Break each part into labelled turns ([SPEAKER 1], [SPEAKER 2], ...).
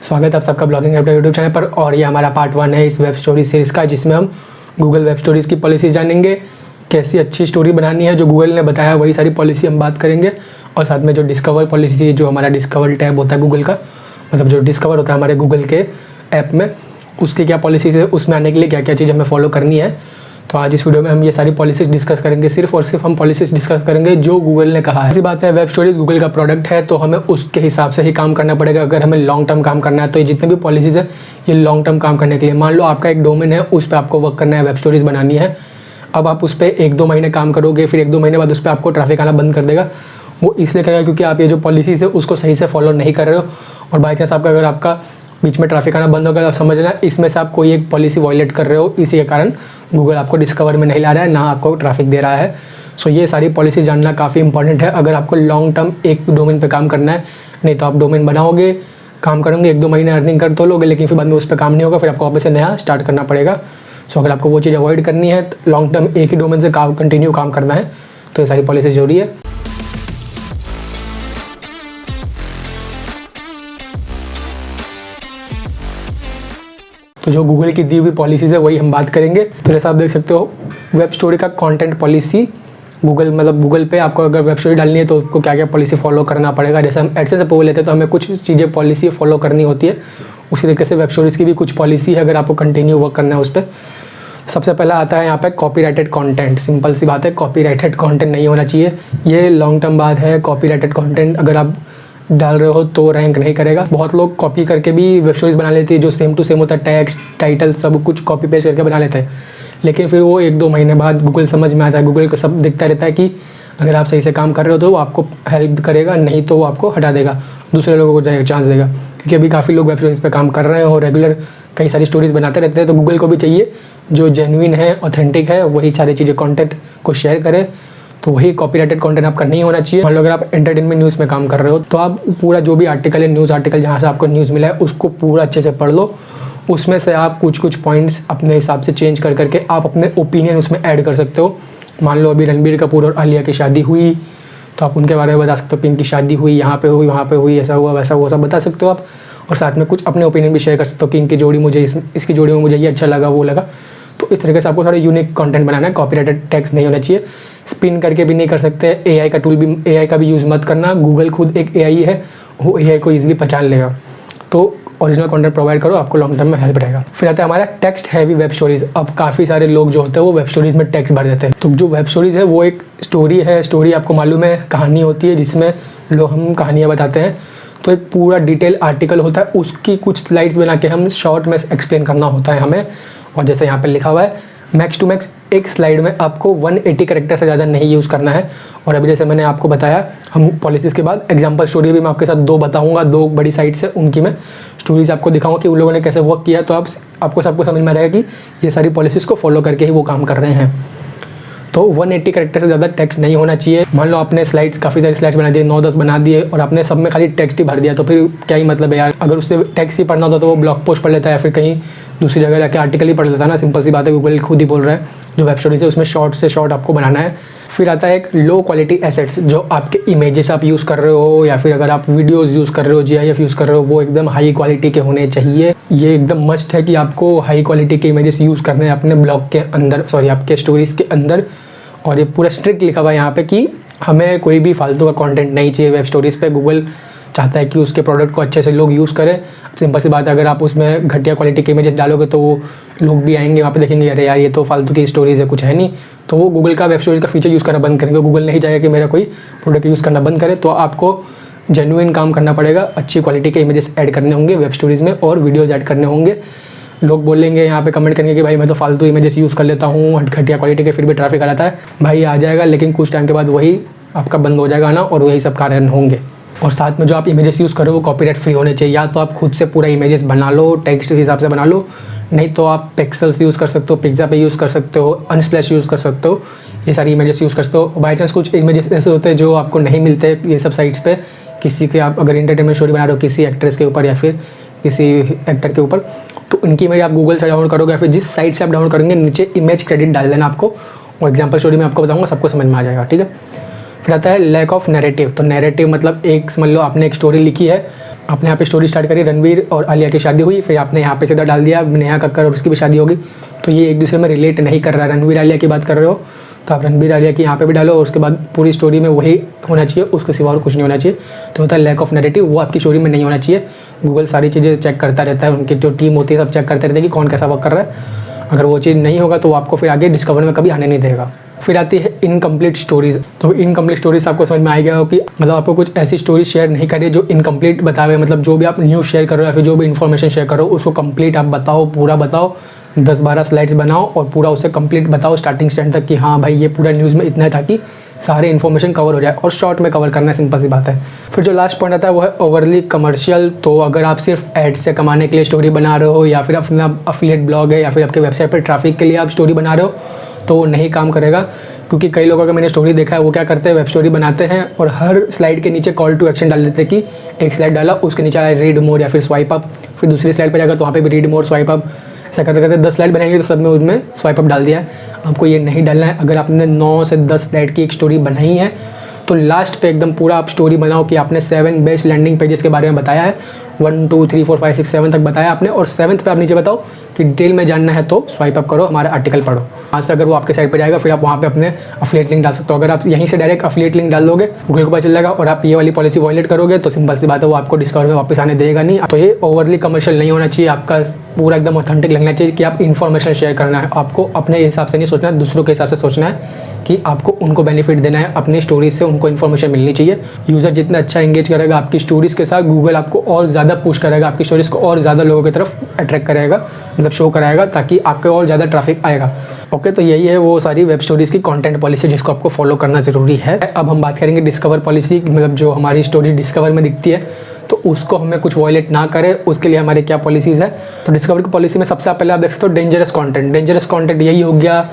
[SPEAKER 1] स्वागत है आप सबका ब्लॉगिंग अपने यूट्यूब चैनल पर। और ये हमारा पार्ट 1 है इस वेब स्टोरी सीरीज़ का, जिसमें हम गूगल वेब स्टोरीज़ की पॉलिसी जानेंगे। कैसी अच्छी स्टोरी बनानी है, जो गूगल ने बताया वही सारी पॉलिसी हम बात करेंगे। और साथ में जो डिस्कवर पॉलिसी, जो हमारा डिस्कवर टैब होता है गूगल का, मतलब जो डिस्कवर होता है हमारे गूगल के ऐप में, उसकी क्या पॉलिसीज़ है, उसमें आने के लिए क्या क्या चीज़ हमें फॉलो करनी है। तो आज इस वीडियो में हम ये सारी पॉलिसीज़ डिस्कस करेंगे। सिर्फ और सिर्फ हम पॉलिसीज़ डिस्कस करेंगे जो गूगल ने कहा है। ऐसी बात है, वेब स्टोरीज़ गूगल का प्रोडक्ट है तो हमें उसके हिसाब से ही काम करना पड़ेगा। अगर हमें लॉन्ग टर्म काम करना है तो ये जितने भी पॉलिसीज़ है ये लॉन्ग टर्म काम करने के लिए। मान लो आपका एक डोमेन है, उस पर आपको वर्क करना है, वेब स्टोरीज़ बनानी है। अब आप उस पर 1-2 महीने काम करोगे, फिर 1-2 महीने बाद उस पर आपको ट्रैफिक आना बंद कर देगा। वो इसलिए करेगा क्योंकि आप ये जो पॉलिसीज़ है उसको सही से फॉलो नहीं कर रहे हो। और बाई चांस आपका, अगर आपका बीच में ट्रैफिक आना बंद होगा तो समझना इसमें से आप कोई एक पॉलिसी वायलेट कर रहे हो। इसी के कारण गूगल आपको डिस्कवर में नहीं ला रहा है, ना आपको ट्रैफिक दे रहा है। सो ये सारी पॉलिसी जानना काफ़ी इंपॉर्टेंट है अगर आपको लॉन्ग टर्म एक डोमेन पे काम करना है। नहीं तो आप डोमेन बनाओगे, काम करोगे, 1-2 महीने अर्निंग कर तो लोगे, लेकिन फिर बाद में उस पर काम नहीं होगा, फिर आपको वापस से नया स्टार्ट करना पड़ेगा। सो अगर आपको वो चीज़ अवॉइड करनी है, लॉन्ग टर्म एक ही डोमेन से कंटिन्यू काम करना है, तो ये सारी पॉलिसी जरूरी है। तो जो गूगल की दी हुई पॉलिसीज़ है वही हम बात करेंगे। तो जैसा आप देख सकते हो, वेब स्टोरी का कंटेंट पॉलिसी गूगल पे आपको अगर वेब स्टोरी डालनी है तो उसको क्या क्या पॉलिसी फॉलो करना पड़ेगा। जैसे हम एडसेंस से लेते हैं तो हमें कुछ चीज़ें पॉलिसी फॉलो करनी होती है, उसी तरीके से वेब स्टोरीज़ की भी कुछ पॉलिसी है अगर आपको कंटिन्यू वर्क करना है उस पर। सबसे पहला आता है यहाँ पे कॉपीराइटेड कंटेंट। सिंपल सी बात है, कॉपीराइटेड कंटेंट नहीं होना चाहिए। ये लॉन्ग टर्म बात है। कॉपीराइटेड कंटेंट अगर आप डाल रहे हो तो रैंक नहीं करेगा। बहुत लोग कॉपी करके भी वेब स्टोरीज बना लेते हैं जो सेम टू सेम होता है, टैक्स, टाइटल सब कुछ कॉपी पेस्ट करके बना लेते हैं। लेकिन फिर वो 1-2 महीने बाद गूगल समझ में आता है, गूगल को सब दिखता रहता है कि अगर आप सही से काम कर रहे हो तो वो आपको हेल्प करेगा, नहीं तो वो आपको हटा देगा, दूसरे लोगों को चांस देगा। क्योंकि अभी काफ़ी लोग वेब स्टोरीज पे काम कर रहे हैं और रेगुलर कई सारी स्टोरीज बनाते रहते हैं। तो गूगल को भी चाहिए जो जेन्युइन है, ऑथेंटिक है, वही सारी चीज़ें कंटेंट को शेयर करे। तो वही कॉपीराइटेड कंटेंट आपका नहीं होना चाहिए। मान लो अगर आप एंटरटेनमेंट न्यूज़ में काम कर रहे हो तो आप पूरा जो भी आर्टिकल है, न्यूज़ आर्टिकल जहाँ से आपको न्यूज़ मिला है उसको पूरा अच्छे से पढ़ लो। उसमें से आप कुछ पॉइंट्स अपने हिसाब से चेंज कर करके आप अपने ओपिनियन उसमें ऐड कर सकते हो। मान लो अभी रणबीर कपूर और आलिया की शादी हुई तो आप उनके बारे में बता सकते हो कि इनकी शादी हुई, यहाँ पे हुई, वहाँ पे हुई, ऐसा हुआ, वैसा हुआ, सब बता सकते हो आप। और साथ में कुछ अपने ओपिनियन भी शेयर कर सकते हो कि इनकी जोड़ी मुझे इसकी जोड़ी में मुझे ये अच्छा लगा, वो लगा। तो इस तरीके से आपको थोड़ा यूनिक कंटेंट बनाना है। कॉपीराइटेड टैक्स नहीं होना चाहिए। स्पिन करके भी नहीं कर सकते। एआई का भी यूज़ मत करना। गूगल खुद एक एआई है, वो एआई को ईजिली पहचान लेगा। तो ओरिजिनल कंटेंट प्रोवाइड करो, आपको लॉन्ग टर्म में हेल्प रहेगा। फिर आता है हमारा टेक्स्ट हैवी वेब स्टोरीज। अब काफ़ी सारे लोग जो होते हैं वो वेब स्टोरीज में टेक्स्ट भर देते हैं। तो जो वेब स्टोरीज है वो एक स्टोरी है। स्टोरी आपको मालूम है कहानी होती है जिसमें लोग हम कहानियाँ बताते हैं। तो एक पूरा डिटेल आर्टिकल होता है, उसकी कुछ स्लाइड्स बना के हम शॉर्ट में एक्सप्लेन करना होता है हमें। और जैसे यहाँ पे लिखा हुआ है, मैक्स टू मैक्स एक स्लाइड में आपको 180 कैरेक्टर से ज़्यादा नहीं यूज़ करना है। और अभी जैसे मैंने आपको बताया, हम पॉलिसीज़ के बाद एग्जांपल स्टोरी भी मैं आपके साथ 2 बताऊंगा, 2 बड़ी साइट से उनकी मैं स्टोरीज आपको दिखाऊंगा कि उन लोगों ने कैसे वर्क किया। तो आपको सबको समझ में आएगा कि ये सारी पॉलिसीज़ को फॉलो करके ही वो काम कर रहे हैं। तो 180 कैरेक्टर से ज़्यादा टेक्स्ट नहीं होना चाहिए। मान लो आपने स्लाइड्स, काफ़ी सारी स्लाइड्स बना दिए, 9-10 बना दिए और आपने सब में खाली टेक्स्ट ही भर दिया, तो फिर क्या ही मतलब है यार। अगर उसे टेक्स्ट ही पढ़ना होता तो वो ब्लॉग पोस्ट पढ़ लेता है या फिर कहीं दूसरी जगह जाके आर्टिकल ही पढ़ लेता है ना। सिंपल सी बात है, गूगल खुद ही बोल रहा है जो वेब स्टोरीज है उसमें शॉर्ट से शॉर्ट आपको बनाना है। फिर आता है एक लो क्वालिटी एसेट्स। जो आपके इमेजेस आप यूज़ कर रहे हो या फिर अगर आप वीडियोज़ यूज़ कर रहे हो, GIF यूज़ कर रहे हो, वो एकदम हाई क्वालिटी के होने चाहिए। ये एकदम मस्ट है कि आपको हाई क्वालिटी के इमेजेस यूज़ करने हैं अपने ब्लॉग के अंदर, आपके स्टोरीज़ के अंदर। और ये पूरा स्ट्रिक्ट लिखा हुआ है यहाँ पे कि हमें कोई भी फालतू का कंटेंट नहीं चाहिए वेब स्टोरीज़ पे। गूगल चाहता है कि उसके प्रोडक्ट को अच्छे से लोग यूज़ करें। सिंपल सी बात है, अगर आप उसमें घटिया क्वालिटी के इमेजेस डालोगे तो वो लोग भी आएंगे वहाँ पे, देखेंगे अरे यार ये तो फालतू की स्टोरीज़ है, कुछ है नहीं। तो वो गूगल का वेब स्टोरीज़ का फीचर यूज़ करना बंद करेंगे। गूगल नहीं चाहेगा कि मेरा कोई प्रोडक्ट यूज़ करना बंद करे। तो आपको जेन्युइन काम करना पड़ेगा, अच्छी क्वालिटी के इमेजेस ऐड करने होंगे वेब स्टोरीज़ में और वीडियोज़ ऐड करने होंगे। लोग बोलेंगे यहाँ पे कमेंट करेंगे कि भाई मैं तो फालतू इमेजेस यूज़ कर लेता हूँ, घटिया क्वालिटी के, फिर भी ट्रैफिक आ जाता है। भाई आ जाएगा, लेकिन कुछ टाइम के बाद वही आपका बंद हो जाएगा आना और वही सब कारण होंगे। और साथ में जो आप इमेजेस यूज़ करो वो कॉपीराइट फ्री होने चाहिए। या तो आप खुद से पूरा इमेजेस बना लो, टेक्स्ट के हिसाब से बना लो, नहीं तो आप पिक्सेल्स यूज़ कर सकते हो, पिक्सा पे यूज़ कर सकते हो, अनस्प्लैश यूज़ कर सकते हो। ये सारी इमेजेस यूज़ कर सकते हो। बाई चांस कुछ इमेजेस ऐसे होते हैं जो आपको नहीं मिलते ये सब साइट्स पे। किसी के आप अगर एंटरटेनमेंट स्टोरी बना रहे हो किसी एक्ट्रेस के ऊपर या फिर किसी एक्टर के ऊपर, तो उनकी इमेज आप गूगल से डाउनलोड करोगे या फिर जिस साइट से आप डाउनलोड करेंगे नीचे इमेज क्रेडिट डाल देना आपको। और एग्जाम्पल स्टोरी में आपको बताऊँगा, सबको समझ में आ जाएगा, ठीक है। फिर आता है लैक ऑफ नैरेटिव। तो नैरेटिव मतलब एक समझ लो आपने एक स्टोरी लिखी है आपने यहाँ पे स्टोरी स्टार्ट करी, रणवीर और आलिया की शादी हुई, फिर आपने यहाँ पे सीधा डाल दिया नेहा कक्कर और उसकी भी शादी होगी, तो ये एक दूसरे में रिलेट नहीं कर रहा है। रणवीर आलिया की बात कर रहे हो तो आप रणवीर आलिया की यहाँ पे भी डालो और उसके बाद पूरी स्टोरी में वही होना चाहिए, उसके सिवा और कुछ नहीं होना चाहिए। तो होता है लैक ऑफ नैरेटिव, वो आपकी स्टोरी में नहीं होना चाहिए। गूगल सारी चीज़ें चेक करता रहता है, उनकी जो टीम होती है सब चेक करते रहते हैं कि कौन कैसा वर्क कर रहा है। अगर वो चीज़ नहीं होगा तो वो आपको फिर आगे डिस्कवर में कभी आने नहीं देगा। फिर आती है इनकम्प्लीट स्टोरीज़। तो इनकम्प्लीट स्टोरीज आपको समझ में आ गया हो कि मतलब आपको कुछ ऐसी स्टोरी शेयर नहीं करिए जो इनकम्प्लीट बतावे, मतलब जो भी आप न्यूज़ शेयर करो या फिर जो भी इन्फॉर्मेशन शेयर करो उसको कंप्लीट आप बताओ, पूरा बताओ, 10-12 स्लाइड्स बनाओ और पूरा उसे कंप्लीट बताओ स्टार्टिंग से एंड तक कि हाँ भाई ये पूरा न्यूज़ में इतना है, ताकि सारे इन्फॉर्मेशन कवर हो जाए। और शॉर्ट में कवर करना सिंपल सी बात है। फिर जो लास्ट पॉइंट आता है वो है ओवरली कमर्शियल। तो अगर आप सिर्फ एड से कमाने के लिए स्टोरी बना रहे हो या फिर अपना अफिलिएट ब्लॉग है या फिर आपके वेबसाइट पर ट्रैफिक के लिए आप स्टोरी बना रहे हो तो वो नहीं काम करेगा। क्योंकि कई लोगों का मैंने स्टोरी देखा है, वो क्या करते हैं, वेब स्टोरी बनाते हैं और हर स्लाइड के नीचे कॉल टू एक्शन डाल देते हैं कि एक स्लाइड डाला उसके नीचे आया रीड मोर या फिर स्वाइप अप, फिर दूसरी स्लाइड पर जाएगा तो वहाँ पे भी रीड मोर स्वाइप अप, ऐसा करते करते 10 स्लाइड बनाएंगे तो सब में उसमें स्वाइप अप डाल दिया है। आपको ये नहीं डालना है। अगर आपने 9 से 10 स्लाइड की एक स्टोरी बनाई है तो लास्ट पे एकदम पूरा आप स्टोरी बनाओ कि आपने 7 बेस्ट लैंडिंग पेजेस के बारे में बताया है, 1 2 3 4 5 6 7 तक बताया आपने, और 7th पे आप नीचे बताओ कि डिटेल में जानना है तो स्वाइप अप करो, हमारा आर्टिकल पढ़ो। वहाँ से अगर वो आपके साइड पे जाएगा फिर आप वहाँ पे अपने अफिलिएट लिंक डाल सकते हो। अगर आप यहीं से डायरेक्ट अफिलिएट लिंक डाल दोगे गूगल को पता चल जाएगा और आप ये वाली पॉलिसी वॉयलेट करोगे तो सिंपल सी बात है वो आपको डिस्कवर में वापस आने देगा नहीं। तो ये ओवरली कमर्शियल नहीं होना चाहिए, आपका पूरा एकदम ऑथेंटिक लगना चाहिए कि आप इन्फॉर्मेशन शेयर करना है। आपको अपने हिसाब से नहीं सोचना है, दूसरों के हिसाब से सोचना है कि आपको उनको बेनिफिट देना है, अपनी स्टोरीज से उनको इन्फॉर्मेशन मिलनी चाहिए। यूज़र जितना अच्छा एंगेज करेगा आपकी स्टोरीज़ के साथ, गूगल आपको और ज़्यादा पुश करेगा, आपकी स्टोरीज़ को और ज़्यादा लोगों की तरफ अट्रैक्ट करेगा, मतलब शो कराएगा, ताकि आपके और ज़्यादा ट्रैफिक आएगा। ओके, तो यही है वो सारी वेब स्टोरीज़ की कंटेंट पॉलिसी जिसको आपको फॉलो करना ज़रूरी है। अब हम बात करेंगे डिस्कवर पॉलिसी, मतलब जो हमारी स्टोरी डिस्कवर में दिखती है तो उसको हमें कुछ वॉयलेट ना करें, उसके लिए हमारे क्या पॉलिसीज़ है। तो डिस्कवर की पॉलिसी में सबसे पहले आप देख सकते हो डेंजरस कंटेंट। डेंजरस कंटेंट यही हो गया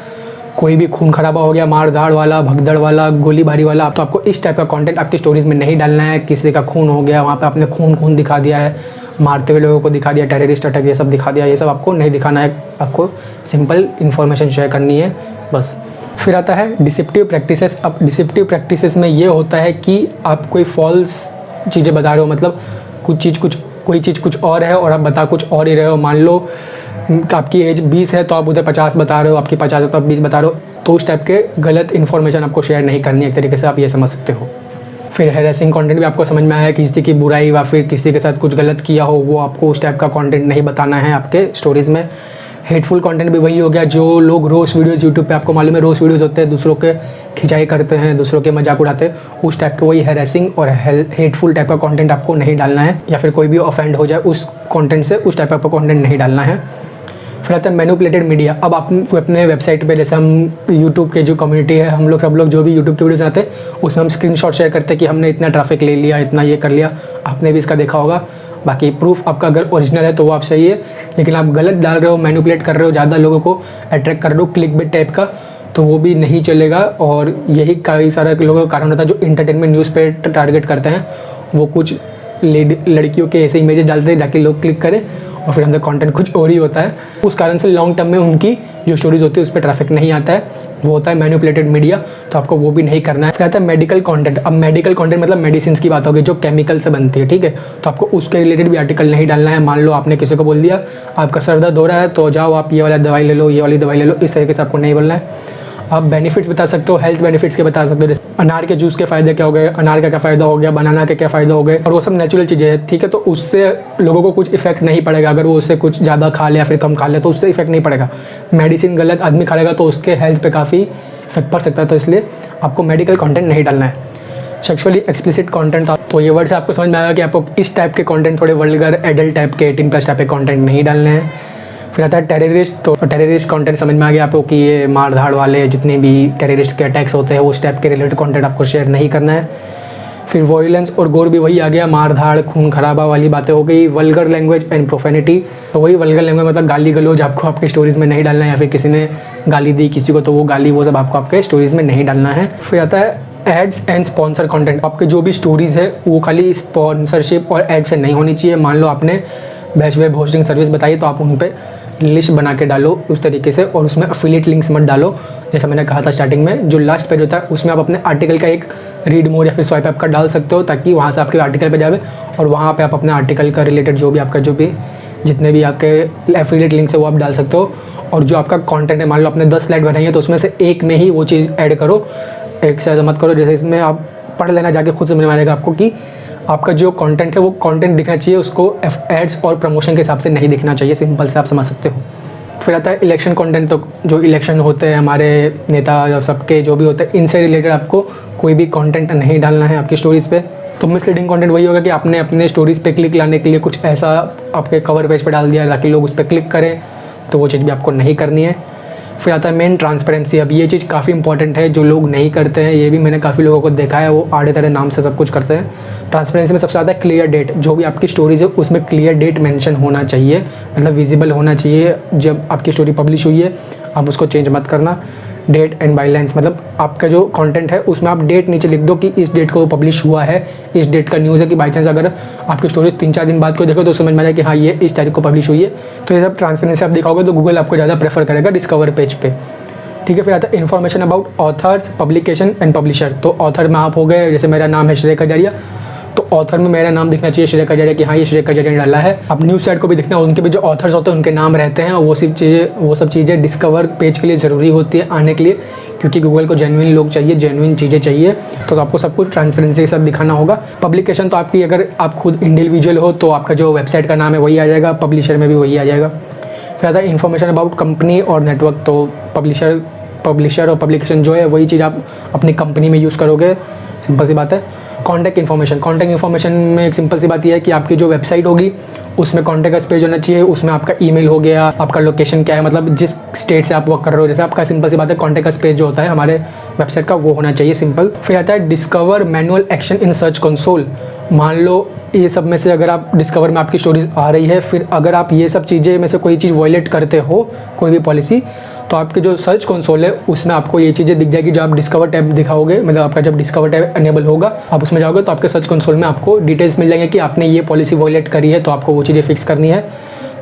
[SPEAKER 1] कोई भी खून खराबा हो गया, मार धाड़ वाला, भगदड़ वाला, गोलीबारी वाला, तो आपको इस टाइप का कंटेंट आपकी स्टोरीज़ में नहीं डालना है। किसी का खून हो गया वहाँ पे आपने खून दिखा दिया है, मारते हुए लोगों को दिखा दिया, टेररिस्ट अटैक ये सब दिखा दिया, ये सब आपको नहीं दिखाना है। आपको सिंपल इन्फॉर्मेशन शेयर करनी है बस। फिर आता है डिसेप्टिव प्रैक्टिसेस। अब डिसेप्टिव प्रैक्टिसेस में ये होता है कि आप कोई फॉल्स चीज़ें बता रहे हो, मतलब कोई चीज़ कुछ और है और आप बता कुछ और ही रहे हो। मान लो आपकी एज 20 है तो आप उधर 50 बता रहे हो, आपकी 50 है तो आप 20 बता रहे हो, तो उस टाइप के गलत इन्फॉर्मेशन आपको शेयर नहीं करनी है, एक तरीके से आप ये समझ सकते हो। फिर हैरेसिंग कंटेंट भी आपको समझ में आया, किसी की बुराई या फिर किसी के साथ कुछ गलत किया हो, वो आपको उस टाइप का कंटेंट नहीं बताना है आपके स्टोरीज़ में। हेटफुल कंटेंट भी वही हो गया, जो लोग रोस्ट वीडियोस यूट्यूब पे आपको मालूम है रोस्ट वीडियोस होते हैं, दूसरों के खिंचाई करते हैं, दूसरों के मजाक उड़ाते हैं, उस टाइप के वही हैरेसिंग और हेटफुल टाइप का कंटेंट आपको नहीं डालना है, या फिर कोई भी ऑफेंड हो जाए उस कंटेंट से, उस टाइप का कंटेंट नहीं डालना है। फिर आता है मैनिपुलेटेड मीडिया। अब आप अपने वेबसाइट पे, जैसे हम यूट्यूब के जो कम्युनिटी है, हम लोग सब लोग जो भी यूट्यूब की वीडियोस आते हैं उसमें हम स्क्रीनशॉट शेयर करते हैं कि हमने इतना ट्रैफिक ले लिया, इतना ये कर लिया, आपने भी इसका देखा होगा। बाकी प्रूफ आपका अगर ओरिजिनल है तो वो आप सही है, लेकिन आप गलत डाल रहे हो, मैनिपुलेट कर रहे हो, ज़्यादा लोगों को अट्रैक्ट कर रहे हो क्लिक बेट टाइप का, तो वो भी नहीं चलेगा। और यही कई सारे लोगों का कारण होता है जो इंटरटेनमेंट न्यूज़ पे टारगेट करते हैं, वो कुछ लड़कियों के ऐसे इमेजेस डालते हैं ताकि लोग क्लिक करें और फिर अंदर कंटेंट कुछ और ही होता है। उस कारण से लॉन्ग टर्म में उनकी जो स्टोरीज होती है उस पर ट्रैफिक नहीं आता है, वो होता है मैनिपुलेटेड मीडिया, तो आपको वो भी नहीं करना है। फिर आता है मेडिकल कंटेंट। अब मेडिकल कंटेंट मतलब मेडिसिन की बात होगी जो केमिकल से बनती है, ठीक है, तो आपको उसके रिलेटेड भी आर्टिकल नहीं डालना है। मान लो आपने किसी को बोल दिया आपका सर दर्द हो रहा है तो जाओ आप ये वाला दवाई ले लो, ये वाली दवाई ले लो, इस तरीके से आपको नहीं बोलना है। आप बेनिफिट्स बता सकते हो, हेल्थ बेनिफिट्स के बता सकते हो, जैसे अनार के जूस के फ़ायदे क्या हो गए, अनार का क्या फ़ायदा हो गया, बनाना के क्या फ़ायदा हो गए, और वो सब नेचुरल चीज़ें हैं, ठीक है, तो उससे लोगों को कुछ इफेक्ट नहीं पड़ेगा। अगर वो उससे कुछ ज़्यादा खा ले या फिर कम खा ले तो उससे इफेक्ट नहीं पड़ेगा। मेडिसिन गलत आदमी खा लेगा तो उसके हेल्थ पे काफ़ी इफेक्ट पड़ सकता है, तो इसलिए आपको मेडिकल कंटेंट नहीं डालना है। सेक्सुअली एक्सप्लिसिट कंटेंट, तो ये वर्ड से आपको समझ में आएगा कि आपको इस टाइप के कंटेंट, थोड़े वल्गर एडल्ट टाइप के 18+ टाइप के कंटेंट नहीं डालने हैं। फिर आता है टेररिस्ट। तो टेररिस्ट कंटेंट समझ में आ गया आपको कि ये मार धाड़ वाले जितने भी टेररिस्ट के अटैक्स होते हैं उस टाइप के रिलेटेड कंटेंट आपको शेयर नहीं करना है। फिर वॉयलेंस और गोर भी वही आ गया, मार धाड़ खून खराबा वाली बातें हो गई। वल्गर लैंग्वेज एंड प्रोफेनिटी, तो वही वल्गर लैंग्वेज मतलब गाली गलौज आपको आपकी स्टोरीज़ में नहीं डालना है, या फिर किसी ने गाली दी किसी को तो वो गाली वो सब आपको आपके स्टोरीज़ में नहीं डालना है। फिर आता है एड्स एंड स्पॉन्सर कंटेंट। आपके जो भी स्टोरीज़ है वो खाली स्पॉन्सरशिप और एड से नहीं होनी चाहिए। मान लो आपने बेस्ट वेब होस्टिंग सर्विस बताई तो आप उन पर लिस्ट बना के डालो उस तरीके से, और उसमें अफिलिएट लिंक्स मत डालो। जैसा मैंने कहा था स्टार्टिंग में, जो लास्ट पेज होता है उसमें आप अपने आर्टिकल का एक रीड मोर या फिर स्वाइप अप का डाल सकते हो, ताकि वहाँ से आपके आर्टिकल पे जावे और वहाँ पे आप अपने आर्टिकल का रिलेटेड जो भी जितने भी आपके एफिलिएट लिंक्स है वो आप डाल सकते हो। और जो आपका कंटेंट है, मान लो आपने 10 स्लाइड बनाई है तो उसमें से एक में ही वो चीज़ ऐड करो, एक से ज़्यादा मत करो। जैसे इसमें आप पढ़ लेना जाके, खुद समझ में आएगा आपको कि आपका जो कंटेंट है वो कंटेंट दिखना चाहिए, उसको एड्स और प्रमोशन के हिसाब से नहीं दिखना चाहिए। सिंपल से आप समझ सकते हो। फिर आता है इलेक्शन कंटेंट। तो जो इलेक्शन होते हैं हमारे नेता सबके जो भी होते हैं, इनसे रिलेटेड आपको कोई भी कंटेंट नहीं डालना है आपकी स्टोरीज़ पे। तो मिसलीडिंग कंटेंट वही होगा कि आपने अपने स्टोरीज़ पे क्लिक लाने के लिए कुछ ऐसा आपके कवर पेज पे डाल दिया ताकि लोग उस पर क्लिक करें, तो वो चीज़ भी आपको नहीं करनी है। फिर आता है मेन ट्रांसपेरेंसी। अब ये चीज़ काफ़ी इंपॉर्टेंट है, जो लोग नहीं करते हैं, ये भी मैंने काफ़ी लोगों को देखा है, वो आड़े तरह नाम से सब कुछ करते हैं। ट्रांसपेरेंसी में सबसे ज़्यादा क्लियर डेट, जो भी आपकी स्टोरीज है उसमें क्लियर डेट मेंशन होना चाहिए, मतलब विजिबल होना चाहिए। जब आपकी स्टोरी पब्लिश हुई है आप उसको चेंज मत करना। डेट एंड बाइलाइंस, मतलब आपका जो कंटेंट है उसमें आप डेट नीचे लिख दो कि इस डेट को पब्लिश हुआ है, इस डेट का न्यूज़ है, कि बाई चांस अगर आपकी स्टोरी 3-4 दिन बाद को देखो तो समझ में आ जाए कि हाँ ये इस तारीख को पब्लिश हुई है। तो ये सब ट्रांसपेरेंसी आप दिखाओगे तो गूगल आपको ज़्यादा प्रेफर करेगा डिस्कवर पेज पे। ठीक है। फिर आता है information about authors, publication and publisher. तो ऑथर में आप हो गए, जैसे मेरा नाम है श्रेय कजारिया, तो ऑथर में मेरा नाम दिखना चाहिए श्रेय कजारिया कि हाँ ये श्रेय कजारिया ने डाला है। अब न्यूज़ साइट को भी दिखना, उनके भी जो ऑथर्स होते हैं उनके नाम रहते हैं, और वो सब चीज़ें डिस्कवर पेज के लिए ज़रूरी होती है आने के लिए, क्योंकि गूगल को जेन्युइन लोग चाहिए, जेन्युइन चीज़ें चाहिए। तो आपको सब कुछ ट्रांसपेरेंसी के साथ दिखाना होगा। पब्लिकेशन तो आपकी, अगर आप खुद इंडिविजुअल हो तो आपका जो वेबसाइट का नाम है वही आ जाएगा, पब्लिशर में भी वही आ जाएगा। फिर आता है इन्फॉर्मेशन अबाउट कंपनी और नेटवर्क। तो पब्लिशर और पब्लिकेशन जो है वही चीज़ आप अपनी कंपनी में यूज़ करोगे, सिंपल सी बात है। कॉन्टैक्ट इन्फॉर्मेशन में एक सिंपल सी बात यह है कि आपकी जो वेबसाइट होगी उसमें कॉन्टैक्ट अस पेज होना चाहिए, उसमें आपका ईमेल हो गया, आपका लोकेशन क्या है, मतलब जिस स्टेट से आप वर्क कर रहे हो, जैसे आपका सिंपल सी बात है कॉन्टैक्ट अस पेज जो होता है हमारे वेबसाइट का वो होना चाहिए, सिंपल। फिर आता है discover manual action in search console. मान लो ये सब में से अगर आप डिस्कवर में आपकी स्टोरीज आ रही है, फिर अगर आप ये सब चीज़ें में से कोई चीज़ वायलेट करते हो, कोई भी पॉलिसी, तो आपके जो सर्च कंसोल है उसमें आपको ये चीज़ें दिख जाएगी। जो आप डिस्कवर टैब दिखाओगे, मतलब आपका जब डिस्कवर टैब अनेबल होगा आप उसमें जाओगे तो आपके सर्च कंसोल में आपको डिटेल्स मिल जाएंगे कि आपने ये पॉलिसी वायलेट करी है, तो आपको वो चीज़ें फिक्स करनी है।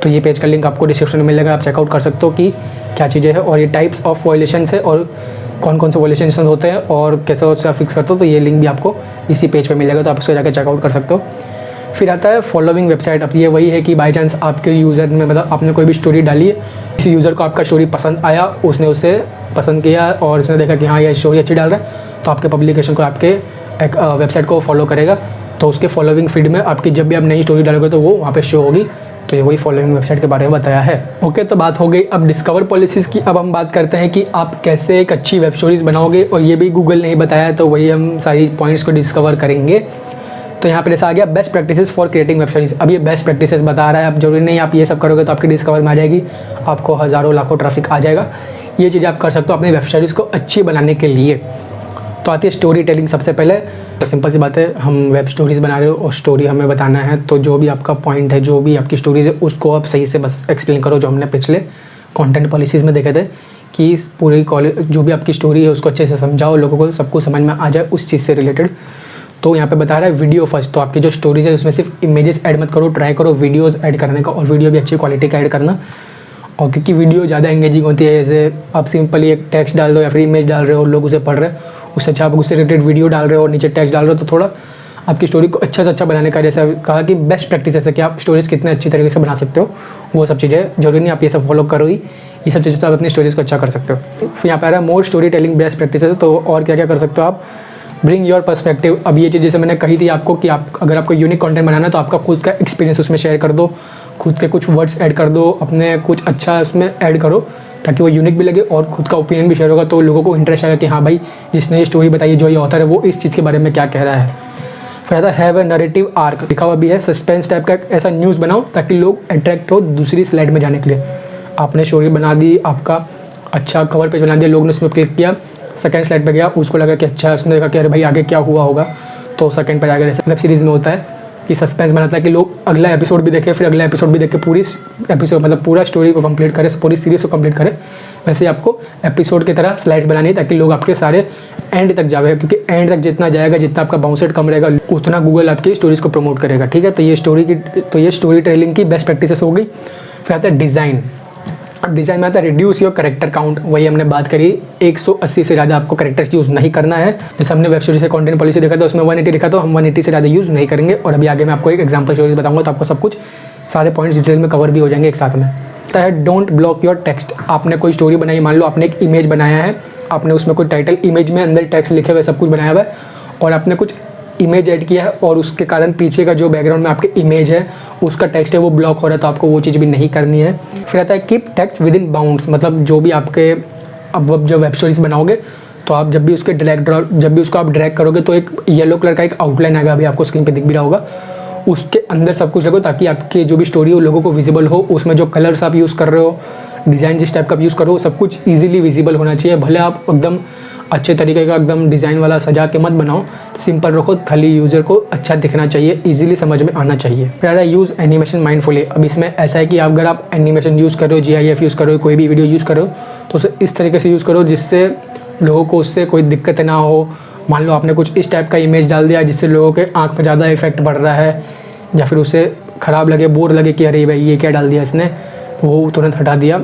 [SPEAKER 1] तो ये पेज का लिंक आपको डिस्क्रिप्शन में मिलेगा, आप चेकआउट कर सकते हो कि क्या चीज़ें हैं और ये टाइप्स ऑफ वायलेशंस है और कौन कौन से वायलेशंस होते हैं और कैसे उससे फिक्स करते हो। तो ये लिंक भी आपको इसी पेज पर मिलेगा, तो आप उसको जाकर चेकआउट कर सकते हो। फिर आता है फॉलोइंग वेबसाइट। अब ये वही है कि बाई चांस आपके यूज़र में, मतलब आपने कोई भी स्टोरी डाली है, किसी यूज़र को आपका स्टोरी पसंद आया, उसने उसे पसंद किया और उसने देखा कि हाँ ये स्टोरी अच्छी डाल रहा है, तो आपके पब्लिकेशन को, आपके एक वेबसाइट को फॉलो करेगा। तो उसके फॉलोइंग फीड में आपकी जब भी आप नई स्टोरी डालोगे तो वो वहाँ पे शो होगी। तो ये वही फॉलोइंग वेबसाइट के बारे में बताया है। ओके, तो बात हो गई अब डिस्कवर पॉलिसीज़ की। अब हम बात करते हैं कि आप कैसे एक अच्छी वेब स्टोरीज़ बनाओगे, और ये भी गूगल ने ही बताया है, तो वही हम सारी पॉइंट्स को डिस्कवर करेंगे। तो यहाँ पे जैसा आ गया best practices for creating web stories. अब ये बेस्ट प्रैक्टिसेस बता रहा है, अब जरूरी नहीं आप ये सब करोगे तो आपकी डिस्कवर में आ जाएगी, आपको हज़ारों लाखों ट्रैफिक आ जाएगा। ये चीज़ आप कर सकते हो अपनी वेब स्टोरीज़ को अच्छी बनाने के लिए। तो आती है स्टोरी टेलिंग। सबसे पहले तो सिंपल सी बात है, हम वेब स्टोरीज़ बना रहे हो और स्टोरी हमें बताना है, तो जो भी आपका पॉइंट है, जो भी आपकी स्टोरीज़ है, उसको आप सही से बस एक्सप्लेन करो। जो हमने पिछले कंटेंट पॉलिसीज़ में देखे थे कि इस पूरी जो भी आपकी स्टोरी है उसको अच्छे से समझाओ, लोगों को सबको समझ में आ जाए उस चीज़ से रिलेटेड। तो यहाँ पे बता रहा है वीडियो फर्स्ट। तो आपकी जो स्टोरीज है उसमें सिर्फ इमेजेस ऐड मत करो, ट्राई करो वीडियोस ऐड करने का, और वीडियो भी अच्छी क्वालिटी का ऐड करना। और क्योंकि वीडियो ज़्यादा एंगेजिंग होती है, जैसे आप सिंपली एक टेक्स्ट डाल दो या फिर इमेज डाल रहे हो और लोग उसे पढ़ रहे हैं, उससे अच्छा आप उससे रिलेटेड वीडियो डाल रहे हो और नीचे टेक्स्ट डाल रहे हो, तो थोड़ा आपकी स्टोरी को अच्छा से अच्छा बनाने का, जैसे कहा कि बेस्ट प्रैक्टिस है कि आप स्टोरीज कितने अच्छी तरीके से बना सकते हो, वो सब चीज़ें जरूरी नहीं आप ये सब फॉलो करो ही, ये सब चीज़ें तो आप अपनी स्टोरीज को अच्छा कर सकते हो। फिर यहाँ पर आ रहा है more story telling best practices. तो और क्या क्या कर सकते हो आप, ब्रिंग योर पर्सपेक्टिव। अब ये चीज़ जैसे मैंने कही थी आपको कि आप अगर आपको यूनिक कंटेंट बनाना है तो आपका खुद का एक्सपीरियंस उसमें शेयर कर दो, खुद के कुछ वर्ड्स ऐड कर दो, अपने कुछ अच्छा उसमें ऐड करो, ताकि वो यूनिक भी लगे और खुद का ओपिनियन भी शेयर होगा, तो लोगों को इंटरेस्ट आएगा कि हाँ भाई जिसने ये स्टोरी बताई, जो ये ऑथर है, वो इस चीज़ के बारे में क्या कह रहा है। फिर आता है हैव ए नरेटिव आर्क। लिखा हुआ भी है सस्पेंस टाइप का ऐसा न्यूज़ बनाओ ताकि लोग अट्रैक्ट हो दूसरी स्लाइड में जाने के लिए। आपने स्टोरी बना दी, आपका अच्छा कवर पेज बना दिया, लोगों ने उसमें क्लिक किया, सेकंड स्लाइड पे गया, उसको लगा कि अच्छा, उसने देखा कि अरे भाई आगे क्या हुआ होगा, तो सेकंड पे जाकर, जैसे वेब सीरीज़ में होता है कि सस्पेंस बनाता है कि लोग अगला एपिसोड भी देखें, फिर अगला एपिसोड भी देख के पूरी एपिसोड, मतलब पूरा स्टोरी को कंप्लीट करें, पूरी सीरीज़ को कंप्लीट करें। वैसे ही आपको एपिसोड की तरह स्लाइड बनानी है ताकि लोग आपके सारे एंड तक जाए, क्योंकि एंड तक जितना जाएगा, जितना आपका बाउंस रेट कम रहेगा, उतना गूगल आपकी स्टोरीज़ को प्रमोट करेगा। ठीक है, तो ये स्टोरी टेलिंग की बेस्ट प्रैक्टिसेस हो गई। फिर आता है डिज़ाइन। अब डिज़ाइन में आता है रिड्यूस योर करेक्टर काउंट, वही हमने बात करी 180 से ज़्यादा आपको करेक्टर्स यूज़ नहीं करना है। जैसे हमने वेब स्टोरी से कंटेंट पॉलिसी देखा था उसमें 180 लिखा, तो हम 180 से ज़्यादा यूज़ नहीं करेंगे। और अभी आगे मैं आपको एक एग्जाम्पल स्टोरी बताऊंगा तो आपको सब कुछ सारे पॉइंट्स डिटेल में कवर भी हो जाएंगे एक साथ में। है डोंट ब्लॉक योर टेक्स्ट, आपने कोई स्टोरी बनाई, मान लो आपने एक इमेज बनाया है, आपने उसमें कोई टाइटल इमेज में अंदर टेक्स्ट लिखे हुए सब कुछ बनाया हुआ है और आपने कुछ इमेज ऐड किया है और उसके कारण पीछे का जो बैकग्राउंड में आपके इमेज है उसका टेक्स्ट है वो ब्लॉक हो रहा है, तो आपको वो चीज़ भी नहीं करनी है। फिर आता है keep text with in bounds, मतलब जो भी आपके अब जब वेब स्टोरीज बनाओगे तो आप जब भी उसके जब भी उसको आप ड्रैग करोगे तो एक येलो कलर का एक आउटलाइन आएगा, अभी आपको स्क्रीन पे दिख भी रहा होगा, उसके अंदर सब कुछ रखो ताकि आपकी जो भी स्टोरी हो लोगों को विजिबल हो। उसमें जो कलर्स आप यूज़ कर रहे हो, डिज़ाइन जिस टाइप का यूज़ करो, सब कुछ ईजिली विजिबल होना चाहिए। भले आप एकदम अच्छे तरीके का एकदम डिज़ाइन वाला सजा के मत बनाओ, सिंपल रखो, खाली यूज़र को अच्छा दिखना चाहिए, ईजिली समझ में आना चाहिए। फिर यूज़ एनिमेशन माइंडफुली, अब इसमें ऐसा है कि अगर आप एनिमेशन यूज़ करो, GIF यूज़ करो, कोई भी वीडियो यूज़ करो तो उसे इस तरीके से यूज़ करो जिससे लोगों को उससे कोई दिक्कत ना हो। मान लो आपने कुछ इस टाइप का इमेज डाल दिया जिससे लोगों के आँख पर ज़्यादा इफेक्ट पड़ रहा है या फिर उसे ख़राब लगे, बोर लगे कि अरे भाई ये क्या डाल दिया इसने, वो तुरंत हटा दिया,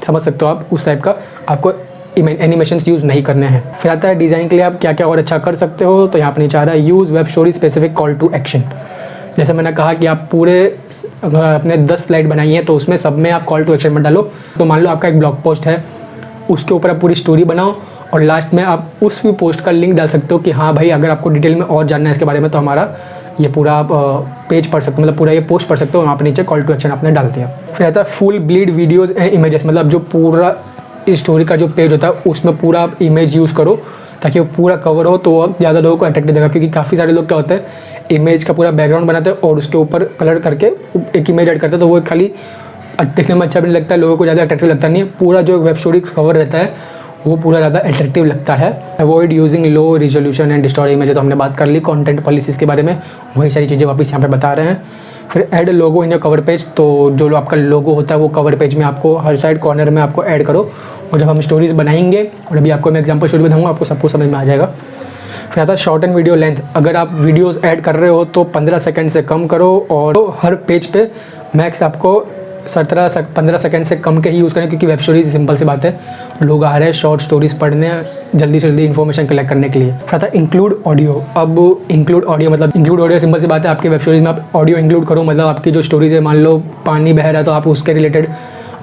[SPEAKER 1] समझ सकते हो आप। उस टाइप का आपको एनिमेशंस यूज़ नहीं करने हैं। फिर आता है डिज़ाइन के लिए आप क्या क्या और अच्छा कर सकते हो, तो यहाँ पर नीचे आ रहा है use web story specific call to action. जैसे मैंने कहा कि आप पूरे अगर आपने 10 स्लाइड बनाई है तो उसमें सब में आप कॉल टू एक्शन मत डालो। तो मान लो आपका एक ब्लॉग पोस्ट है, उसके ऊपर आप पूरी स्टोरी बनाओ और लास्ट में आप उस भी पोस्ट का लिंक डाल सकते हो कि हाँ भाई अगर आपको डिटेल में और जानना है इसके बारे में तो हमारा ये पूरा आप पेज पढ़ सकते हो, मतलब पूरा ये पोस्ट पढ़ सकते हो। वहाँ पर नीचे कॉल टू एक्शन आपने डाल दिया। फिर आता है full bleed videos and images, मतलब जो पूरा स्टोरी का जो पेज होता है उसमें पूरा आप इमेज यूज़ करो ताकि वो पूरा कवर हो, तो अब ज़्यादा लोगों को अट्रैक्ट देगा। क्योंकि काफ़ी सारे लोग क्या होता है इमेज का पूरा बैकग्राउंड बनाते हैं और उसके ऊपर कलर करके एक इमेज ऐड करते हैं, तो वो खाली दिखने में अच्छा भी नहीं लगता है, लोगों को ज़्यादा अट्रैक्टिव लगता नहीं है। पूरा जो वेब स्टोरी कवर रहता है वो पूरा ज़्यादा अट्रैक्टिव लगता है। Avoid using low resolution and distort image, तो हमने बात कर ली कंटेंट पॉलिसीज़ के बारे में, वही सारी चीज़ें वापस यहाँ पे बता रहे हैं। फिर add logo in your cover page, तो जो आपका लोगो होता है वो कवर पेज में आपको हर साइड कॉर्नर में आपको ऐड करो। और जब हम स्टोरीज़ बनाएंगे और अभी आपको मैं एग्जांपल स्टोरी बताऊंगा आपको सब कुछ समझ में आ जाएगा। फिर आता है शॉर्ट एंड वीडियो लेंथ, अगर आप वीडियोस ऐड कर रहे हो तो 15 सेकंड से कम करो और हर पेज पे मैक्स आपको 15 सेकंड से कम के ही यूज़ करें, क्योंकि वेब स्टोरीज सिंपल सी बात है लोग आ रहे हैं शॉर्ट स्टोरीज पढ़ने जल्दी से जल्दी इन्फॉर्मेशन कलेक्ट करने के लिए। फिर आता है इंक्लूड ऑडियो, अब इंक्लूड ऑडियो मतलब इंक्लूड ऑडियो सिंपल सी बात है आपके वेब स्टोरीज में आप ऑडियो इंक्लूड करो, मतलब आपकी जो स्टोरीज है मान लो पानी बह रहा है तो आप उसके रिलेटेड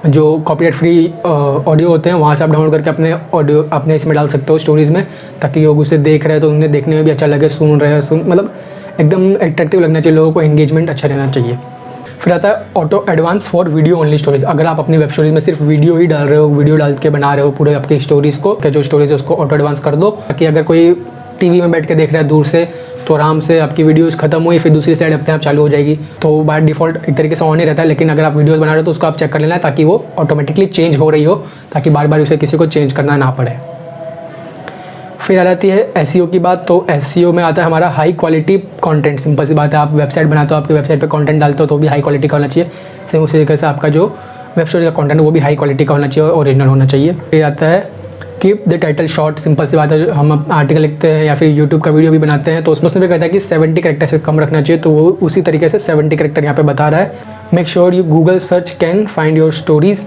[SPEAKER 1] जो कॉपीराइट फ्री ऑडियो होते हैं वहाँ से आप डाउनलोड करके अपने ऑडियो अपने इसमें डाल सकते हो स्टोरीज़ में, ताकि लोग उसे देख रहे हैं तो उन्हें देखने में भी अच्छा लगे, सुन रहे हैं मतलब एकदम अट्रैक्टिव लगना चाहिए, लोगों को एंगेजमेंट अच्छा रहना चाहिए। फिर आता है auto advance for video only stories, अगर आप अपनी वेब स्टोरीज में सिर्फ वीडियो ही डाल रहे हो, वीडियो डाल के बना रहे हो पूरे आपकी स्टोरीज़ को, जो स्टोरीज है उसको ऑटो एडवांस कर दो, ताकि अगर कोई टीवी में बैठ के देख रहा है दूर से तो आराम से आपकी वीडियोस खत्म हुई फिर दूसरी साइड अपने आप चालू हो जाएगी, तो बाय डिफ़ॉल्ट एक तरीके से ऑन ही रहता है। लेकिन अगर आप वीडियोस बना रहे हो तो उसको आप चेक कर लेना है ताकि वो ऑटोमेटिकली चेंज हो रही हो, ताकि बार बार उसे किसी को चेंज करना ना पड़े। फिर आ जाती है SEO की बात, तो SEO में आता है हमारा हाई क्वालिटी कंटेंट। सिंपल सी बात है आप वेबसाइट बनाते हो, आपकी वेबसाइट पे कंटेंट डालते हो तो भी हाई क्वालिटी का होना चाहिए। सेम उसी तरीके से आपका जो वेब स्टोरी का कंटेंट वो भी हाई क्वालिटी का होना चाहिए, ओरिजिनल होना चाहिए। फिर आता है keep the title short, simple सी बात है हम आर्टिकल लिखते हैं या फिर यूट्यूब का वीडियो भी बनाते हैं तो उसमें से भी कहता है कि 70 कैरेक्टर से कम रखना चाहिए, तो वो उसी तरीके से 70 कैरेक्टर यहाँ पे बता रहा है। Make sure you Google search can find your stories,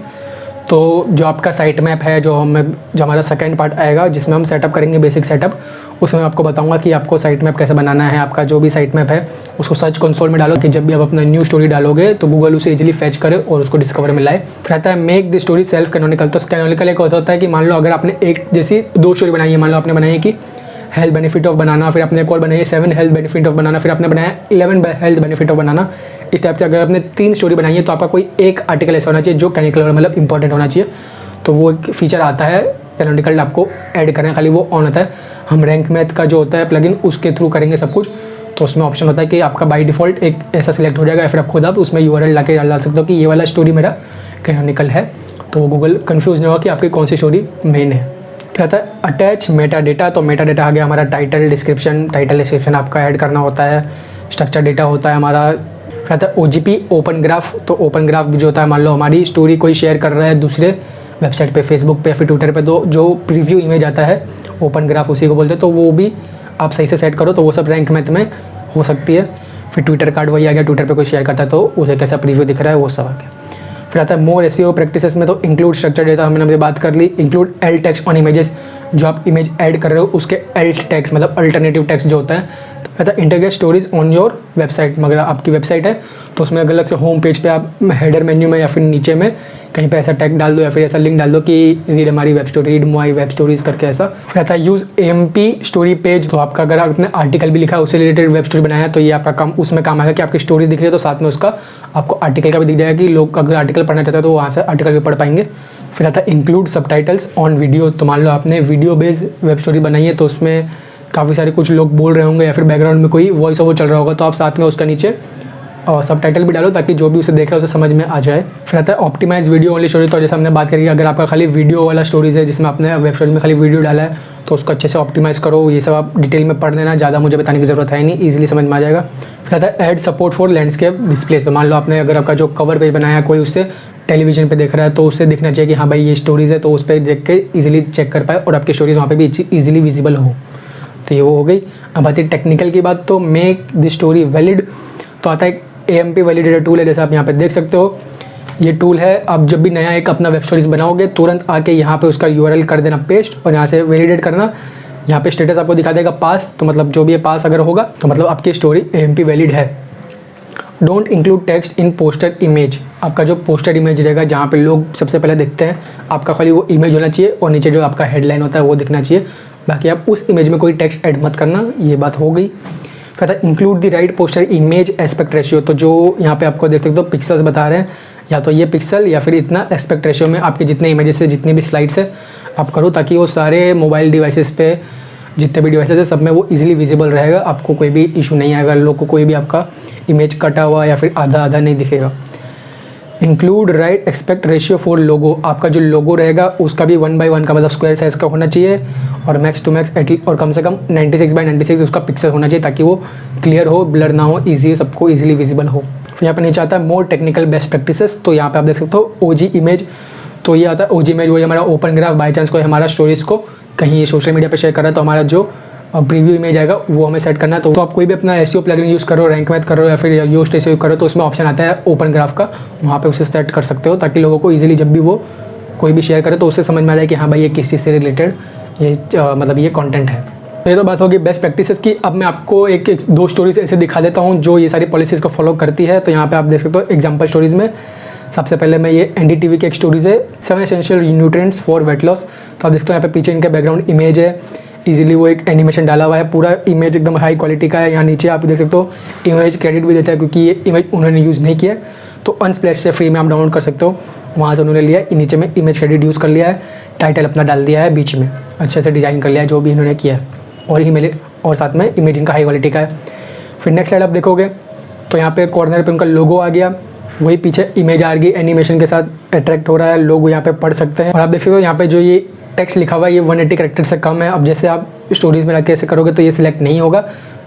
[SPEAKER 1] तो जो आपका साइट मैप है जो हमारा सेकंड पार्ट आएगा जिसमें हम सेटअप करेंगे बेसिक सेटअप, उसमें आपको बताऊंगा कि आपको साइट मैप कैसे बनाना है। आपका जो भी साइट मैप है उसको सर्च कंसोल में डालो कि जब भी आप अपना न्यू स्टोरी डालोगे तो गूगल उसे इजीली फैच करे और उसको डिस्कवर में लाए। फिर आता है make the story self canonical, तो कैनोनिकल एक होता है कि मान लो अगर आपने एक जैसी 2 स्टोरी बनाई है, मान लो आपने बनाई है कि हेल्थ बेनिफिट ऑफ बनाना, फिर आपने एक और बनाई है 7 हेल्थ बेनिफिट ऑफ बनाना, फिर आपने बनाया 11 हेल्थ बेनिफिट ऑफ बनाना। इस टाइप से अगर आपने 3 स्टोरी बनाई है तो आपका कोई एक आर्टिकल ऐसा होना चाहिए जो कैनोनिकल मतलब इंपॉर्टेंट होना चाहिए, तो वो एक फीचर आता है कैनोनिकल आपको ऐड करना है, खाली वो ऑन होता है। हम रैंक मैथ का जो होता है प्लगइन उसके थ्रू करेंगे सब कुछ, तो उसमें ऑप्शन होता है कि आपका बाय डिफ़ॉल्ट एक ऐसा सिलेक्ट हो जाएगा या फिर आप खुद आप उसमें URL ला के डाल सकते हो कि ये वाला स्टोरी मेरा कैनोनिकल है, तो वो गूगल कन्फ्यूज़ नहीं होगा कि आपकी कौन सी स्टोरी मेन है। क्या होता है अटैच मेटा डेटा, तो मेटा डेटा आ गया हमारा टाइटल डिस्क्रिप्शन आपका ऐड करना होता है, स्ट्रक्चर डेटा होता है हमारा। फिर आता है OGP ओपन ग्राफ, तो ओपन ग्राफ भी जो होता है मान लो हमारी स्टोरी कोई शेयर कर रहा है दूसरे वेबसाइट पे, फेसबुक पे या फिर ट्विटर पे, तो जो प्रीव्यू इमेज आता है ओपन ग्राफ उसी को बोलते हैं, तो वो भी आप सही से सेट करो तो वो सब रैंक मैथ में हो सकती है। फिर ट्विटर कार्ड वही आ गया, ट्विटर पे कोई शेयर करता है तो उसे कैसा प्रीव्यू दिख रहा है वो सब आ गया। फिर आता है मोर एसईओ प्रैक्टिसेस में, तो इंक्लूड स्ट्रक्चर डेटा हमने अभी बात कर ली। Include alt text on images, जो आप इमेज ऐड कर रहे हो उसके एल्ट टेक्स्ट मतलब अल्टरनेटिव टेक्स्ट जो होता है। कहता है integrate stories on your website, मगर आपकी वेबसाइट है तो उसमें अगर अलग से होम पेज पे आप हेडर मेन्यू में या फिर नीचे में कहीं पे ऐसा टैग डाल दो या फिर ऐसा लिंक डाल दो कि रीड हमारी web story, read my web stories करके ऐसा। फिर आता है यूज़ AMP स्टोरी पेज, तो आपका अगर आपने आर्टिकल भी लिखा है उससे रिलेटेड वेब स्टोरी बनाया तो ये आपका काम उसमें काम आएगा कि आपकी स्टोरीज दिख रही है तो साथ में उसका आपको आर्टिकल का भी दिख जाएगा कि लोग अगर आर्टिकल पढ़ना चाहते हैं तो वहाँ से आर्टिकल भी पढ़ पाएंगे। फिर आता है इंक्लूड सबटाइटल्स ऑन वीडियो, तो मान लो आपने वीडियो बेस्ड वेब स्टोरी बनाई है तो उसमें काफ़ी सारे कुछ लोग बोल रहे होंगे या फिर बैकग्राउंड में कोई वॉइस ओवर चल रहा होगा, तो आप साथ में उसका नीचे और सबटाइटल भी डालो ताकि जो भी उसे देख रहा है उसे समझ में आ जाए। फिर आता है ऑप्टिमाइज वीडियो ओनली स्टोरी, तो जैसे हमने बात करी अगर आपका खाली वीडियो वाला स्टोरीज है जिसमें आपने वेब स्टोरी में खाली वीडियो डाला है तो उसको अच्छे से ऑप्टिमाइज़ करो। ये सब आप डिटेल में पढ़ लेना, ज़्यादा मुझे बताने की ज़रूरत है नहीं, ईजिली समझ में आ जाएगा। फिर आता है add support for landscape displace, तो मान लो आपने अगर आपका जो कवर पेज बनाया कोई उससे टेलीविजन पे देख रहा है तो उससे दिखना चाहिए कि हाँ भाई ये स्टोरीज़ है, तो उस पर देख के ईजिली चेक कर पाए और आपकी स्टोरीज़ वहाँ पे भी ईजिली विजिबल हो। तो ये वो हो गई। अब आती है टेक्निकल की बात, तो मेक द स्टोरी वैलिड, तो आता है AMP वैलिडेटर टूल है, जैसे आप यहाँ पे देख सकते हो। ये टूल है, आप जब भी नया एक अपना वेब स्टोरीज बनाओगे तुरंत आके यहाँ पे उसका URL कर देना पेस्ट और यहाँ से वैलिडेट करना। यहाँ पे स्टेटस आपको दिखा देगा पास, तो मतलब जो भी है पास अगर होगा तो मतलब आपकी स्टोरी AMP वैलिड है। Don't include text in poster image, आपका जो पोस्टर इमेज रहेगा जहाँ पे लोग सबसे पहले देखते हैं आपका खाली वो इमेज होना चाहिए और नीचे जो आपका हेडलाइन होता है वो दिखना चाहिए, बाकी आप उस इमेज में कोई टेक्स्ट ऐड मत करना। ये बात हो गई। फिर था include the right poster image aspect ratio, तो जो यहाँ पे आपको देख सकते हो पिक्सल्स बता रहे हैं, या तो ये पिक्सल या फिर इतना एस्पेक्ट रेशियो में आपके जितने इमेजेस है जितनी भी स्लाइड्स है आप करो, ताकि वो सारे मोबाइल डिवाइसेस पे जितने भी डिवाइसेस है सब में वो इजीली विजिबल रहेगा, आपको कोई भी इशू नहीं आएगा, लोग को कोई भी आपका इमेज कटा हुआ या फिर आधा आधा नहीं दिखेगा। Include right aspect ratio for logo, आपका जो लोगो रहेगा उसका भी 1:1 का मतलब स्क्वायर साइज़ का होना चाहिए और मैक्स टू मैक्स एटलीस्ट और कम से कम 96:96 उसका पिक्सल होना चाहिए ताकि वो क्लियर हो, ब्लर ना हो, ईजी सबको ईजिली विजिबल हो। फिर यहाँ पे नीचे आता है मोर टेक्निकल बेस्ट प्रैक्टिसेस, तो यहाँ पे आप देख सकते हो OG इमेज, तो ये आता है OG इमेज वही हमारा ओपन ग्राफ, बाई चांस कोई हमारा स्टोरीज़ को कहीं सोशल मीडिया पर शेयर कर रहा है तो हमारा जो प्रीव्यू इमेज आएगा वो हमें सेट करना है। तो आप कोई भी अपना SEO प्लगइन यूज़ करो, रैंक मैथ करो या फिर योस्ट SEO करो तो उसमें ऑप्शन आता है ओपन ग्राफ का, वहाँ पे उसे सेट कर सकते हो ताकि लोगों को इजीली जब भी वो कोई भी शेयर करे तो उससे समझ में आ जाए कि हाँ भाई ये किस चीज़ से रिलेटेड ये मतलब ये कंटेंट है। तो ये तो बात होगी बेस्ट प्रैक्टिसेस की। अब मैं आपको एक दो स्टोरीज ऐसे दिखा देता हूँ जो ये सारी पॉलिसीज़ को फॉलो करती है। तो यहाँ पर आप देख सकते हो एग्जाम्पल स्टोरीज़ में सबसे पहले मैं ये NDTV की एक स्टोरीज़ है 7 essential nutrients for weight loss, तो आप देखते हो यहाँ पे पीछे इनका बैकग्राउंड इमेज है, इजीली वो एक एनिमेशन डाला हुआ है, पूरा इमेज एकदम हाई क्वालिटी का है। यहाँ नीचे आप देख सकते हो इमेज क्रेडिट भी देता है क्योंकि ये इमेज उन्होंने यूज़ नहीं किया, तो अनस्प्लैश से फ्री में आप डाउनलोड कर सकते हो, वहाँ से उन्होंने लिया है। नीचे में इमेज क्रेडिट यूज़ कर लिया है, टाइटल अपना डाल दिया है, बीच में अच्छे से डिज़ाइन कर लिया है जो भी इन्होंने किया है, और ही मेरे और साथ में इमेज इनका हाई क्वालिटी का है। फिर नेक्स्ट स्लाइड आप देखोगे तो यहाँ पे कॉर्नर पे उनका लोगो आ गया, वही पीछे इमेज आ गई, एनिमेशन के साथ अट्रैक्ट हो रहा है, लोग यहाँ पे पढ़ सकते हैं। और आप देख सकते हो यहाँ पे जो ये टेक्स्ट लिखा हुआ है ये 180 कैरेक्टर से कम है। अब जैसे आप स्टोरीज में कैसे करोगे तो ये सिलेक्ट नहीं होगा,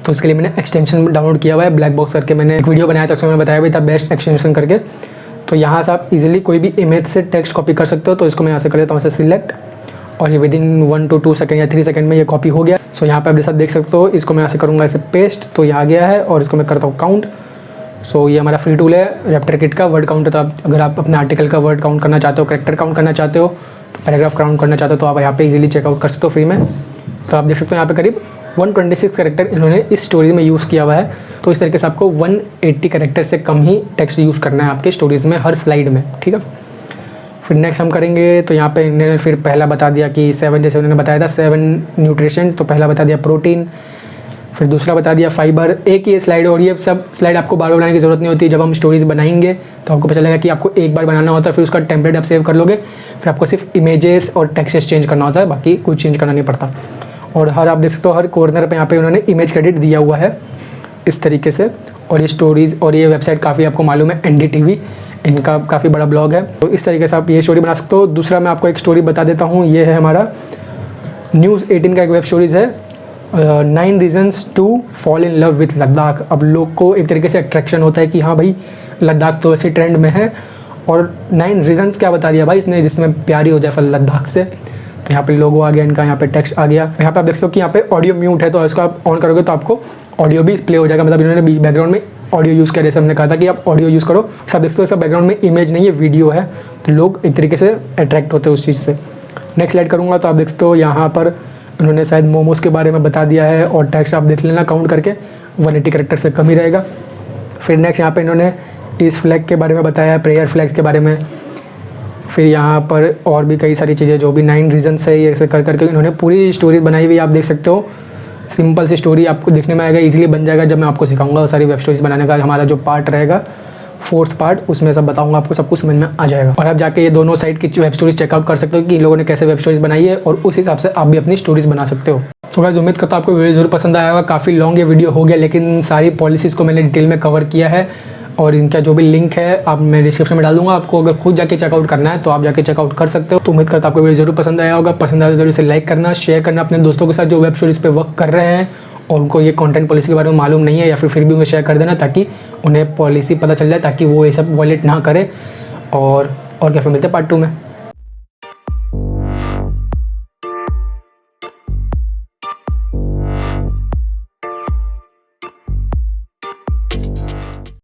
[SPEAKER 1] तो इसके लिए मैंने एक्सटेंशन डाउनलोड किया हुआ है, ब्लैक बॉक्स करके मैंने एक वीडियो बनाया था उसमें मैंने बताया भी था बेस्ट एक्सटेंशन करके। तो यहाँ से आप इजीली कोई भी इमेज से टेक्स्ट कॉपी कर सकते हो। तो इसको मैं यहाँ से कर लेता हूँ सिलेक्ट, और ये विदिन 1 to 2 सेकंड या 3 सेकंड में ये कॉपी हो गया। सो यहाँ पे आप जैसा देख सकते हो, इसको मैं यहाँ से करूँगा ऐसे पेस्ट, तो ये आ गया है, और इसको मैं करता हूँ काउंट। सो ये हमारा फ्री टूल है रैप्टर किट का वर्ड काउंटर। तो आप अगर आप अपने आर्टिकल का वर्ड काउंट करना चाहते हो, कैरेक्टर काउंट करना चाहते हो, पैराग्राफ काउंट करना चाहते हो, तो आप यहाँ पे इजीली चेकआउट कर सकते हो फ्री में। तो आप देख सकते हो यहाँ पे करीब 126 कैरेक्टर इन्होंने इस स्टोरीज में यूज़ किया हुआ है। तो इस तरीके से आपको 180 कैरेक्टर से कम ही टेक्स्ट यूज़ करना है आपके स्टोरीज़ में हर स्लाइड में, ठीक है। फिर नेक्स्ट हम करेंगे तो यहाँ पे इन्होंने फिर पहला बता दिया कि 7, जैसे उन्होंने बताया था 7 न्यूट्रिशन, तो पहला बता दिया प्रोटीन, फिर दूसरा बता दिया फाइबर। एक ही स्लाइड, और ये सब स्लाइड आपको बार बार बनाने की ज़रूरत नहीं होती। जब हम स्टोरीज बनाएंगे तो आपको पता चलेगा कि आपको एक बार बनाना होता है, फिर उसका टेम्पलेट आप सेव कर लोगे, फिर आपको सिर्फ इमेजेस और टेक्स्ट चेंज करना होता है, बाकी कुछ चेंज करना नहीं पड़ता। और हर आप देख सकते हो हर कॉर्नर पे यहाँ पे उन्होंने इमेज क्रेडिट दिया हुआ है इस तरीके से। और ये स्टोरीज़ और ये वेबसाइट काफ़ी आपको मालूम है NDTV, इनका काफ़ी बड़ा ब्लॉग है, तो इस तरीके से आप ये स्टोरी बना सकते हो। दूसरा मैं आपको एक स्टोरी बता देता हूँ, ये है हमारा न्यूज़ 18 का एक वेब स्टोरीज़ है 9 reasons to fall in love with Ladakh. अब लोग को एक तरीके से अट्रैक्शन होता है कि हाँ भाई लद्दाख तो ऐसे ट्रेंड में है, और 9 रीजन्स क्या बता दिया भाई इसने जिसमें प्यारी हो जाए फिर लद्दाख से। तो यहाँ पे लोगो आ गया इनका, यहाँ पे टेक्स्ट आ गया। यहाँ पे आप देख सकते हो कि यहाँ पे ऑडियो म्यूट है, तो इसको आप ऑन करोगे तो आपको ऑडियो भी प्ले हो जाएगा, मतलब इन्होंने बैकग्राउंड में ऑडियो यूज़ करें, जैसे हमने कहा था कि आप ऑडियो यूज़ करो। सब देखते हो सब बैकग्राउंड में इमेज नहीं है, वीडियो है, तो लोग एक तरीके से अट्रैक्ट होते हैं उस चीज़ से। नेक्स्ट स्लाइड करूँगा तो आप देखते हो यहाँ पर उन्होंने शायद मोमोज़ के बारे में बता दिया है, और टैक्स आप देख लेना काउंट करके 180 कैरेक्टर से कम ही रहेगा। फिर नेक्स्ट यहाँ पे इन्होंने इस फ्लैग के बारे में बताया है, प्रेयर फ्लैग के बारे में। फिर यहाँ पर और भी कई सारी चीज़ें जो भी 9 रीजन्स है, ये ऐसे कर करके इन्होंने पूरी स्टोरी बनाई हुई, आप देख सकते हो। सिंपल सी स्टोरी आपको देखने में आएगा, इजीली बन जाएगा। जब मैं आपको सिखाऊंगा सारी वेब स्टोरीज बनाने का, हमारा जो पार्ट रहेगा 4th पार्ट, उसमें सब बताऊंगा, आपको सब कुछ समझ में आ जाएगा। और आप जाके ये दोनों साइट की वेब स्टोरीज चेकआउट कर सकते हो कि इन लोगों ने कैसे वेब स्टोरीज बनाई है, और उस हिसाब से आप भी अपनी स्टोरीज बना सकते हो। तो गाइस उम्मीद करता हूँ आपको वीडियो जरूर पसंद आया होगा। काफ़ी लॉन्ग ये वीडियो हो गया, लेकिन सारी पॉलिसीज़ को मैंने डिटेल में कवर किया है, और इनका जो भी लिंक है आप मैं डिस्क्रिप्शन में डाल दूंगा। आपको अगर खुद जाके चेकआउट करना है तो आप जाके चेकआउट कर सकते हो। तो उम्मीद करता हूँ आपको वीडियो जरूर पसंद आया होगा। पसंद आया तो जरूर इसे लाइक करना, शेयर करना अपने दोस्तों के साथ जो वेब स्टोरीज पे वर्क कर रहे हैं और उनको ये कंटेंट पॉलिसी के बारे में मालूम नहीं है, या फिर भी उन्हें शेयर कर देना ताकि उन्हें पॉलिसी पता चल जाए, ताकि वो ये सब वॉयलेट ना करे। और क्या, फिर मिलते हैं पार्ट 2 में।